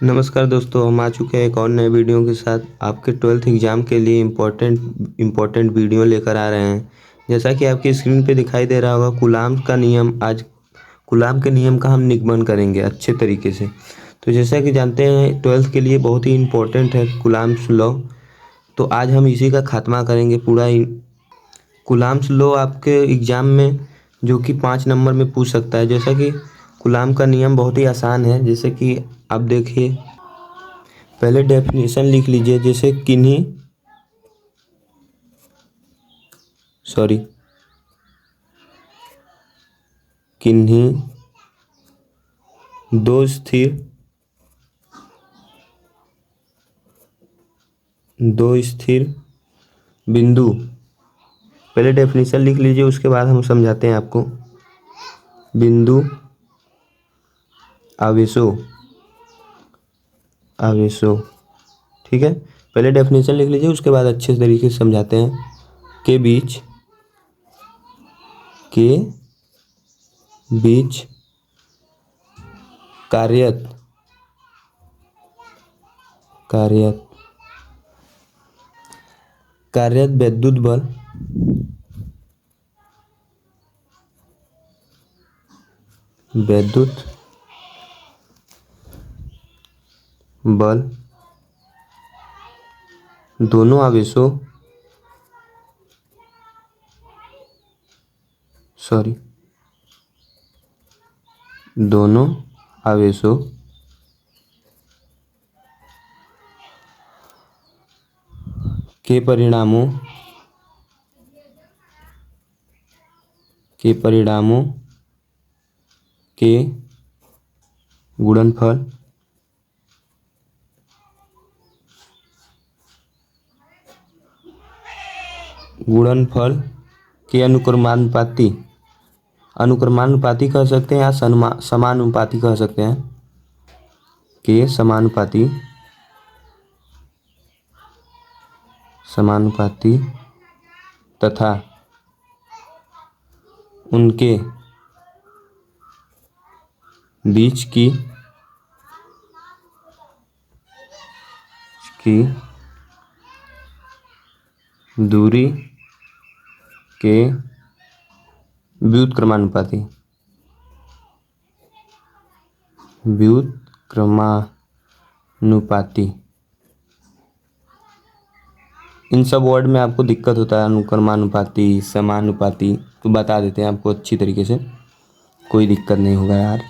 नमस्कार दोस्तों, हम आ चुके हैं एक और नए वीडियो के साथ। आपके 12th एग्ज़ाम के लिए इम्पोर्टेंट वीडियो लेकर आ रहे हैं। जैसा कि आपकी स्क्रीन पे दिखाई दे रहा होगा, कूलाम्ब का नियम। आज कूलाम्ब के नियम का हम निगमन करेंगे अच्छे तरीके से। तो जैसा कि जानते हैं, 12th के लिए बहुत ही इम्पोर्टेंट है कूलाम्ब्स लॉ। तो आज हम इसी का खात्मा करेंगे पूरा ही। कूलाम्ब्स लॉ आपके एग्ज़ाम में जो कि 5 नंबर में पूछ सकता है। जैसा कि कूलाम्ब का नियम बहुत ही आसान है। जैसे कि आप देखिए, पहले डेफिनेशन लिख लीजिए। जैसे किन्हीं दो स्थिर बिंदु। पहले डेफिनेशन लिख लीजिए, उसके बाद हम समझाते हैं आपको। बिंदु आवेशों, ठीक है। पहले डेफिनेशन लिख लीजिए, उसके बाद अच्छे तरीके से समझाते हैं। के बीच कार्यरत वैद्युत बल दोनों आवेशों के परिणामों के गुणनफल के अनुक्रमानुपाती कह सकते हैं या समानुपाती कह सकते हैं। के समानुपाती तथा उनके बीच की दूरी के व्युत्क्रमानुपाती इन सब वर्ड में आपको दिक्कत होता है, अनुक्रमानुपाती, समानुपाती, तो बता देते हैं आपको अच्छी तरीके से। कोई दिक्कत नहीं होगा यार,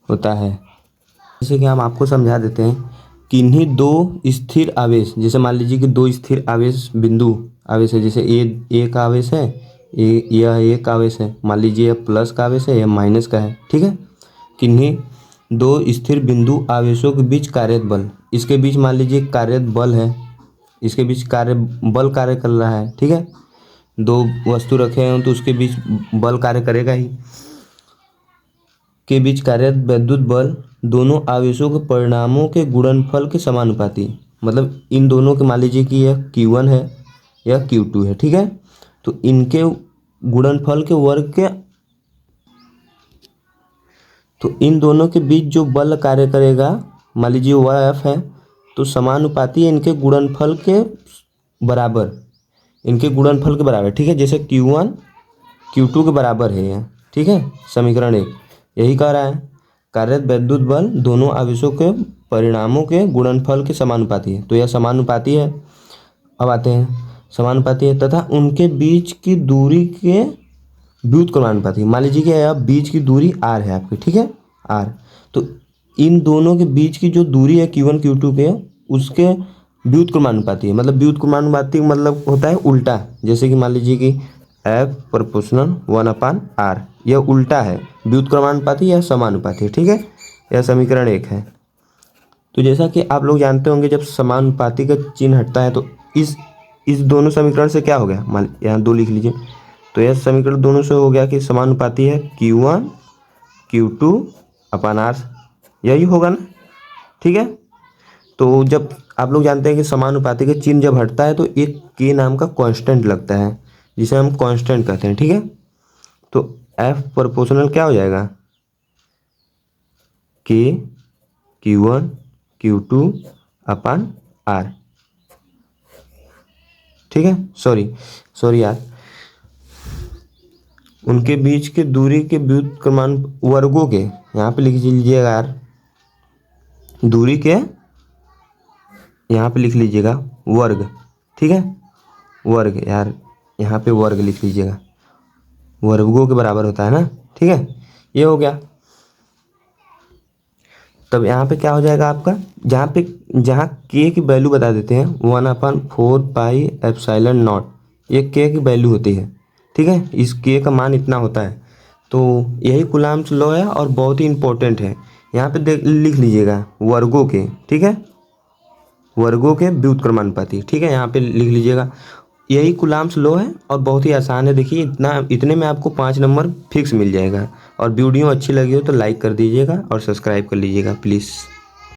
होता है। जैसे कि हम आपको समझा देते हैं। किन्हीं दो स्थिर आवेश, जैसे मान लीजिए कि दो स्थिर आवेश बिंदु आवेश है। जैसे एक आवेश है, यह एक आवेश है। मान लीजिए यह प्लस का आवेश है, यह माइनस का है, ठीक है। किन्हीं दो स्थिर बिंदु आवेशों के बीच कार्यरत बल, इसके बीच मान लीजिए कार्यरत बल है, इसके बीच कार्य कर रहा है, ठीक है। दो वस्तु रखे हैं तो उसके बीच बल कार्य करेगा ही। के बीच कार्यरत वैद्युत बल दोनों आवेशों के परिणामों के गुणनफल के समानुपाती। मतलब इन दोनों के, मान लीजिए कि यह Q1 है, यह Q2 है, ठीक है। तो इनके गुणनफल के वर्ग के, तो इन दोनों के बीच जो बल कार्य करेगा, मान लीजिए वह F है, तो समानुपाती है इनके गुणनफल के बराबर, ठीक है। जैसे Q1 Q2 के बराबर है यह, ठीक है। समीकरण 1 यही कह रहा है, कार्यरत वैद्युत बल दोनों आवेशों के परिणामों के गुणनफल के समानुपाती है। तो यह समानुपाती है। अब आते हैं, समानुपाती है तथा उनके बीच की दूरी के व्युत्क्रमानुपाती। मान लीजिए कि यह बीच की दूरी r है आपकी, ठीक है, r। तो इन दोनों के बीच की जो दूरी है Q1 Q2 के, उसके व्युत्क्रमानुपाती है। मतलब व्युत्क्रमानुपाती मतलब होता है उल्टा। जैसे कि मान लीजिए कि F प्रोपोर्शनल 1/r, यह उल्टा है। व्युत्क्रमानुपाती या समानुपाती, ठीक है। यह समीकरण 1 है। तो जैसा कि आप लोग जानते होंगे, जब समानुपाती का चिन्ह हटता है तो इस दोनों समीकरण से क्या हो गया, मान यहाँ 2 लिख लीजिए। तो यह समीकरण दोनों से हो गया कि समानुपाती है Q1 Q2/r, यही होगा ना, ठीक है। तो जब आप लोग जानते हैं कि समानुपाती का चिन्ह जब हटता है तो एक के नाम का कांस्टेंट लगता है, जिसे हम कांस्टेंट कहते हैं, ठीक है। तो F प्रोपोर्शनल क्या हो जाएगा, के Q1 Q2 अपन R। ठीक है, सॉरी यार, उनके बीच के दूरी के व्युत्क्रमानुपात वर्गों के, यहाँ पे लिख लीजिएगा यार, दूरी के यहाँ पे लिख लीजिएगा वर्ग। ठीक है, वर्ग यार, यहाँ पे वर्ग लिख लीजिएगा, वर्गों के बराबर होता है ना। ठीक है, ये हो गया। तब यहाँ पे क्या हो जाएगा आपका, जहाँ के की वैल्यू बता देते हैं 1/4 पाई एप्सिलॉन नॉट, ये के की वैल्यू होती है। ठीक है, इस के का मान इतना होता है। तो यही कूलम्ब्स लॉ है और बहुत ही इंपॉर्टेंट है। यहाँ पे लिख लीजिएगा वर्गों के, ठीक है, वर्गों के व्युत्क्रमानुपाती। ठीक है, यहाँ पे लिख लीजिएगा, यही कूलम्ब्स लॉ है और बहुत ही आसान है। देखिए इतने में आपको 5 नंबर फिक्स मिल जाएगा। और वीडियो अच्छी लगी हो तो लाइक कर दीजिएगा और सब्सक्राइब कर लीजिएगा प्लीज़।